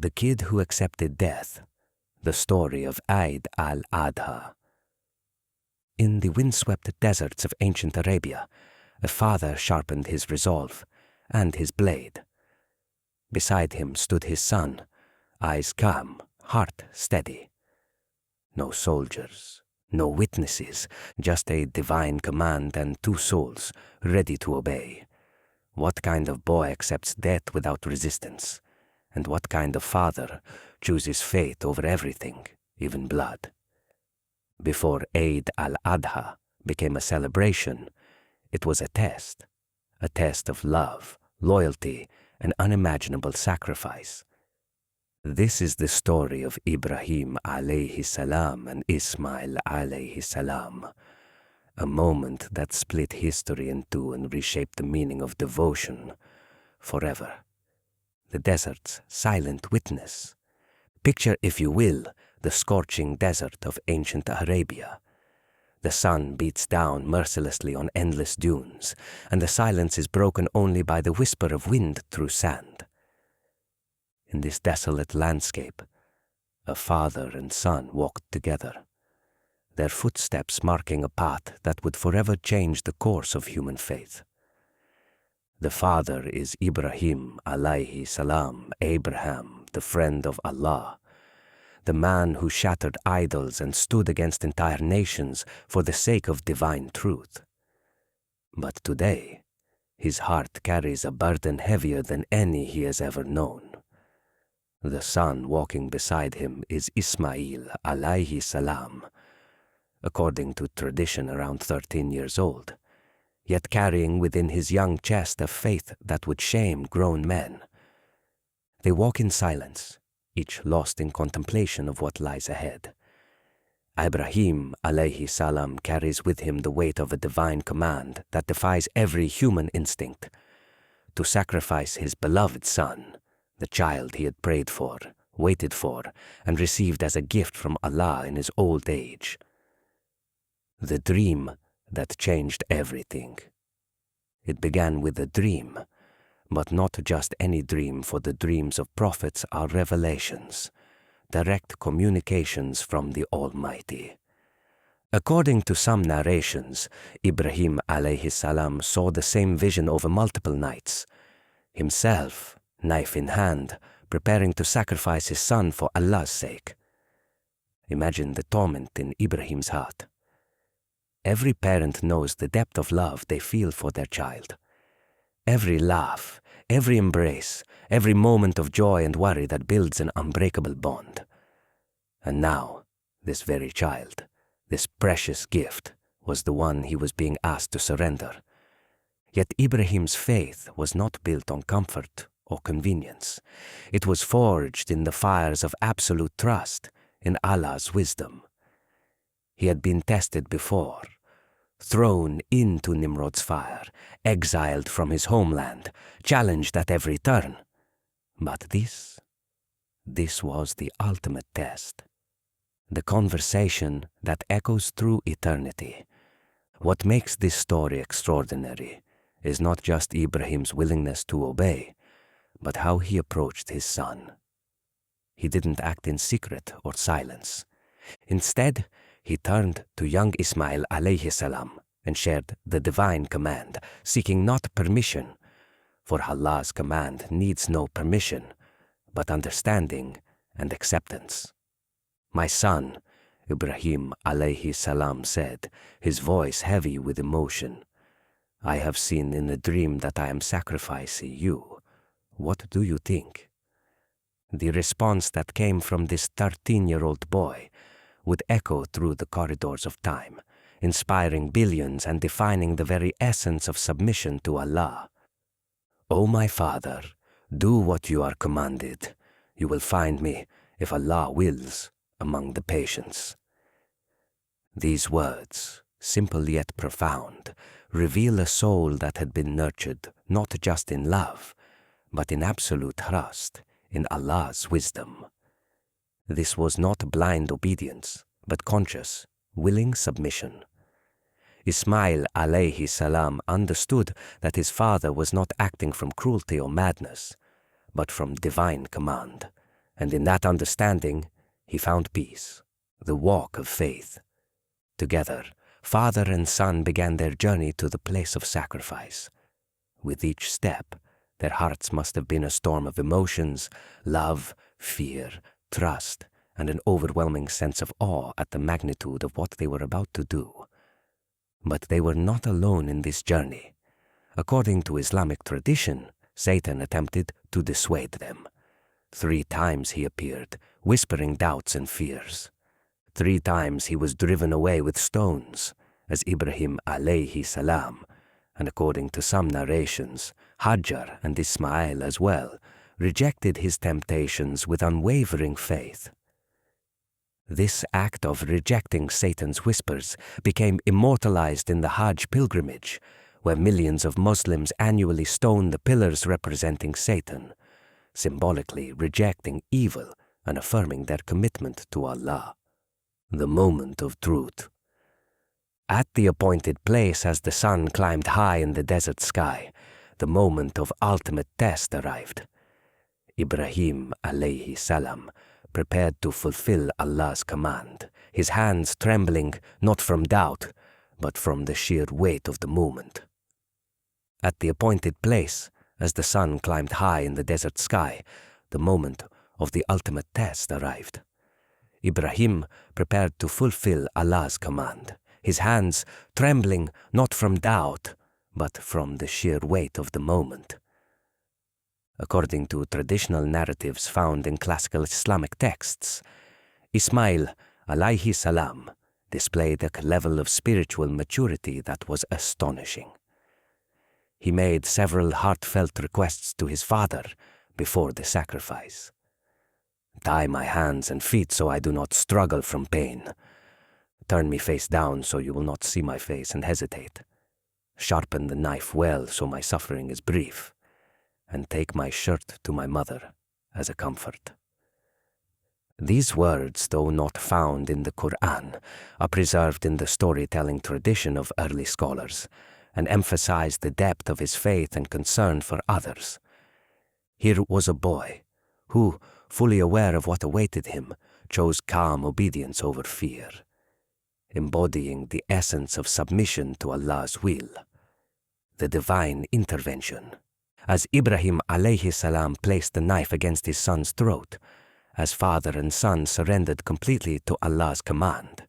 The Kid Who Accepted Death, the story of Eid al-Adha. In the windswept deserts of ancient Arabia, a father sharpened his resolve and his blade. Beside him stood his son, eyes calm, heart steady. No soldiers, no witnesses, just a divine command and two souls ready to obey. What kind of boy accepts death without resistance? And what kind of father chooses faith over everything, even blood? Before Eid al-Adha became a celebration, it was a test of love, loyalty, and unimaginable sacrifice. This is the story of Ibrahim alaihi salam and Ismail alaihi salam, a moment that split history in two and reshaped the meaning of devotion forever. The desert's silent witness. Picture, if you will, the scorching desert of ancient Arabia. The sun beats down mercilessly on endless dunes, and the silence is broken only by the whisper of wind through sand. In this desolate landscape, a father and son walked together, their footsteps marking a path that would forever change the course of human faith. The father is Ibrahim alaihi salam, Abraham, the friend of Allah, the man who shattered idols and stood against entire nations for the sake of divine truth. But today, his heart carries a burden heavier than any he has ever known. The son walking beside him is Ismail alaihi salam, according to tradition around 13 years old, yet carrying within his young chest a faith that would shame grown men. They walk in silence, each lost in contemplation of what lies ahead. Ibrahim alaihi salam carries with him the weight of a divine command that defies every human instinct: to sacrifice his beloved son, the child he had prayed for, waited for, and received as a gift from Allah in his old age. The dream that changed everything. It began with a dream, but not just any dream, for the dreams of prophets are revelations, direct communications from the Almighty. According to some narrations, Ibrahim alayhi salam saw the same vision over multiple nights, himself, knife in hand, preparing to sacrifice his son for Allah's sake. Imagine the torment in Ibrahim's heart. Every parent knows the depth of love they feel for their child. Every laugh, every embrace, every moment of joy and worry that builds an unbreakable bond. And now, this very child, this precious gift, was the one he was being asked to surrender. Yet Ibrahim's faith was not built on comfort or convenience. It was forged in the fires of absolute trust in Allah's wisdom. He had been tested before, thrown into Nimrod's fire, exiled from his homeland, challenged at every turn. But this was the ultimate test. The conversation that echoes through eternity. What makes this story extraordinary is not just Ibrahim's willingness to obey, but how he approached his son. He didn't act in secret or silence. Instead, he turned to young Ismail alayhi salam and shared the divine command, seeking not permission, for Allah's command needs no permission, but understanding and acceptance. "My son," Ibrahim alayhi salam said, his voice heavy with emotion, "I have seen in a dream that I am sacrificing you. What do you think?" The response that came from this 13-year-old boy would echo through the corridors of time, inspiring billions and defining the very essence of submission to Allah. "O my father, do what you are commanded. You will find me, if Allah wills, among the patients." These words, simple yet profound, reveal a soul that had been nurtured not just in love, but in absolute trust in Allah's wisdom. This was not blind obedience, but conscious, willing submission. Ismail alayhi salam understood that his father was not acting from cruelty or madness, but from divine command, and in that understanding he found peace, the walk of faith. Together, father and son began their journey to the place of sacrifice. With each step, their hearts must have been a storm of emotions, love, fear, trust, and an overwhelming sense of awe at the magnitude of what they were about to do. But they were not alone in this journey. According to Islamic tradition, Satan attempted to dissuade them. 3 times he appeared, whispering doubts and fears. 3 times he was driven away with stones, as Ibrahim alaihi salam, and according to some narrations, Hajar and Ismail as well, rejected his temptations with unwavering faith. This act of rejecting Satan's whispers became immortalized in the Hajj pilgrimage, where millions of Muslims annually stone the pillars representing Satan, symbolically rejecting evil and affirming their commitment to Allah. The moment of truth. At the appointed place as the sun climbed high in the desert sky, the moment of ultimate test arrived. Ibrahim alaihi salam prepared to fulfill Allah's command, his hands trembling not from doubt, but from the sheer weight of the moment. At the appointed place, as the sun climbed high in the desert sky, the moment of the ultimate test arrived. Ibrahim prepared to fulfill Allah's command, his hands trembling not from doubt, but from the sheer weight of the moment. According to traditional narratives found in classical Islamic texts, Ismail alaihi salam displayed a level of spiritual maturity that was astonishing. He made several heartfelt requests to his father before the sacrifice. Tie my hands and feet so I do not struggle from pain. Turn me face down so you will not see my face and hesitate. Sharpen the knife well so my suffering is brief, and take my shirt to my mother as a comfort. These words, though not found in the Quran, are preserved in the storytelling tradition of early scholars and emphasize the depth of his faith and concern for others. Here was a boy who, fully aware of what awaited him, chose calm obedience over fear, embodying the essence of submission to Allah's will, the divine intervention. As Ibrahim alaihi salam placed the knife against his son's throat, as father and son surrendered completely to Allah's command,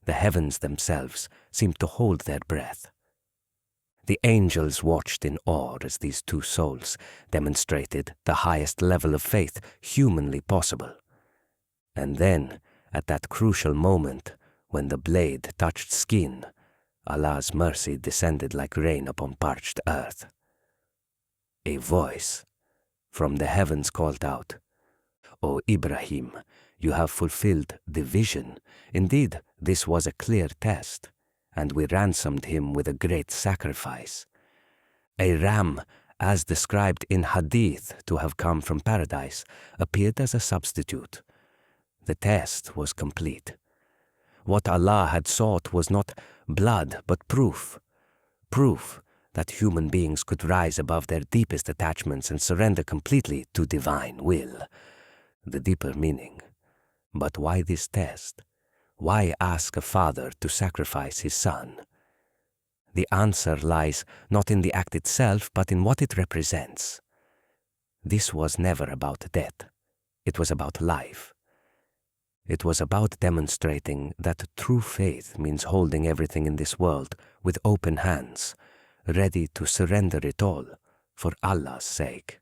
the heavens themselves seemed to hold their breath. The angels watched in awe as these two souls demonstrated the highest level of faith humanly possible. And then, at that crucial moment, when the blade touched skin, Allah's mercy descended like rain upon parched earth. A voice from the heavens called out, "O Ibrahim, you have fulfilled the vision. Indeed, this was a clear test, and we ransomed him with a great sacrifice. A ram, as described in Hadith to have come from paradise, appeared as a substitute. The test was complete. What Allah had sought was not blood, but proof that human beings could rise above their deepest attachments and surrender completely to divine will. The deeper meaning. But why this test? Why ask a father to sacrifice his son? The answer lies not in the act itself, but in what it represents. This was never about death. It was about life. It was about demonstrating that true faith means holding everything in this world with open hands, ready to surrender it all for Allah's sake.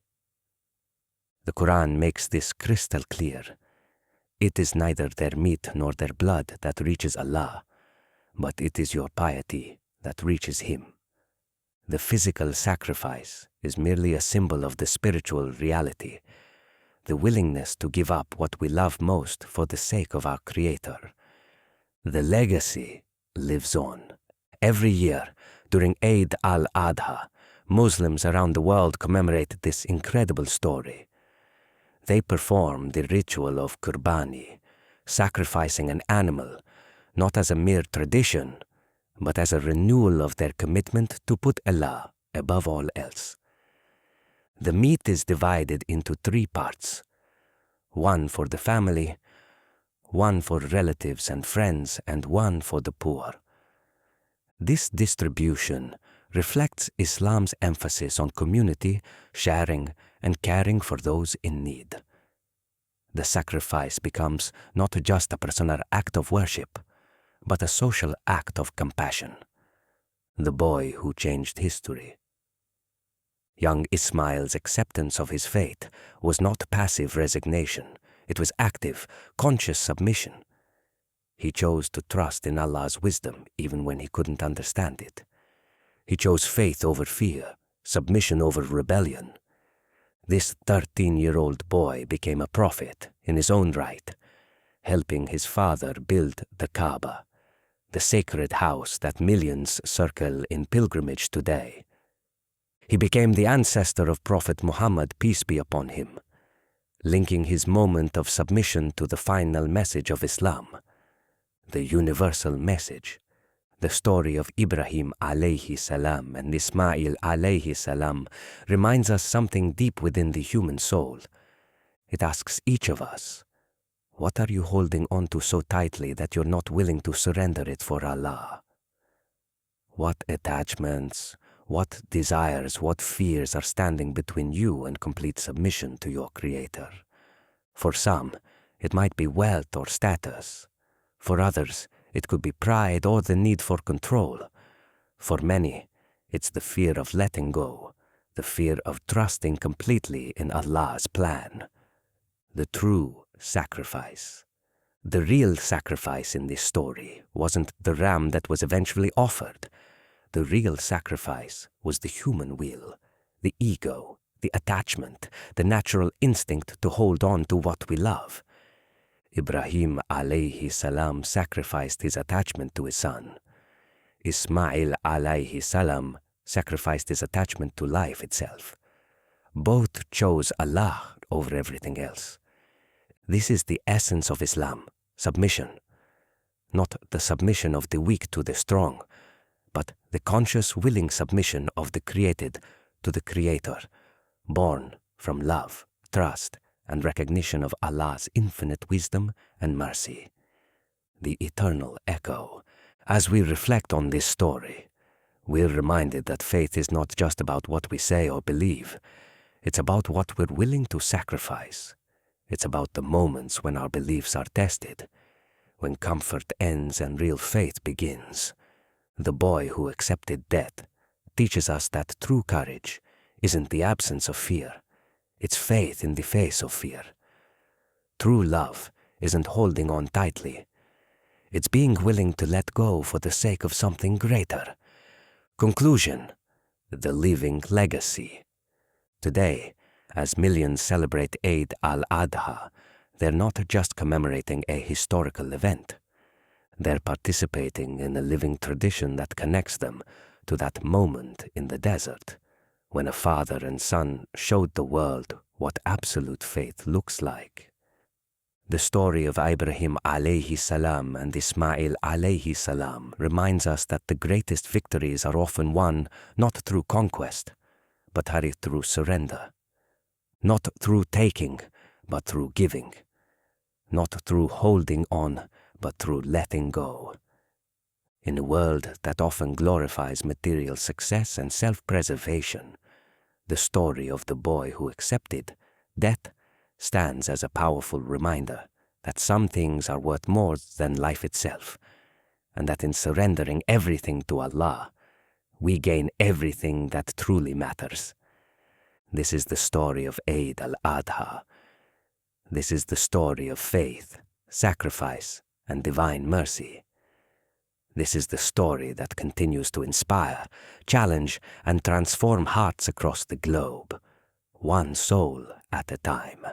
The Quran makes this crystal clear. It is neither their meat nor their blood that reaches Allah, but it is your piety that reaches Him. The physical sacrifice is merely a symbol of the spiritual reality, the willingness to give up what we love most for the sake of our Creator. The legacy lives on. Every year, during Eid al-Adha, Muslims around the world commemorate this incredible story. They perform the ritual of Qurbani, sacrificing an animal, not as a mere tradition, but as a renewal of their commitment to put Allah above all else. The meat is divided into 3 parts. one for the family, one for relatives and friends, and one for the poor. This distribution reflects Islam's emphasis on community, sharing, and caring for those in need. The sacrifice becomes not just a personal act of worship, but a social act of compassion. The boy who changed history. Young Ismail's acceptance of his fate was not passive resignation. It was active, conscious submission. He chose to trust in Allah's wisdom even when he couldn't understand it. He chose faith over fear, submission over rebellion. This 13-year-old boy became a prophet in his own right, helping his father build the Kaaba, the sacred house that millions circle in pilgrimage today. He became the ancestor of Prophet Muhammad, peace be upon him, linking his moment of submission to the final message of Islam, the universal message. The story of Ibrahim alaihi salam and Ismail alaihi salam reminds us something deep within the human soul. It asks each of us, what are you holding on to so tightly that you're not willing to surrender it for Allah? What attachments, what desires, what fears are standing between you and complete submission to your Creator? For some, it might be wealth or status. For others, it could be pride or the need for control. For many, it's the fear of letting go, the fear of trusting completely in Allah's plan. The true sacrifice. The real sacrifice in this story wasn't the ram that was eventually offered. The real sacrifice was the human will, the ego, the attachment, the natural instinct to hold on to what we love. Ibrahim alaihi salam sacrificed his attachment to his son. Ismail alaihi salam sacrificed his attachment to life itself. Both chose Allah over everything else. This is the essence of Islam, submission. Not the submission of the weak to the strong, but the conscious, willing submission of the created to the Creator, born from love, trust, and recognition of Allah's infinite wisdom and mercy. The eternal echo. As we reflect on this story, we're reminded that faith is not just about what we say or believe. It's about what we're willing to sacrifice. It's about the moments when our beliefs are tested, when comfort ends and real faith begins. The boy who accepted death teaches us that true courage isn't the absence of fear. It's faith in the face of fear. True love isn't holding on tightly. It's being willing to let go for the sake of something greater. Conclusion: the living legacy. Today, as millions celebrate Eid al-Adha, they're not just commemorating a historical event. They're participating in a living tradition that connects them to that moment in the desert, when a father and son showed the world what absolute faith looks like. The story of Ibrahim alaihi salam and Ismail alaihi salam reminds us that the greatest victories are often won not through conquest, but through surrender. Not through taking, but through giving. Not through holding on, but through letting go. In a world that often glorifies material success and self-preservation, the story of the boy who accepted death stands as a powerful reminder that some things are worth more than life itself, and that in surrendering everything to Allah, we gain everything that truly matters. This is the story of Eid al-Adha. This is the story of faith, sacrifice, and divine mercy. This is the story that continues to inspire, challenge, and transform hearts across the globe, one soul at a time.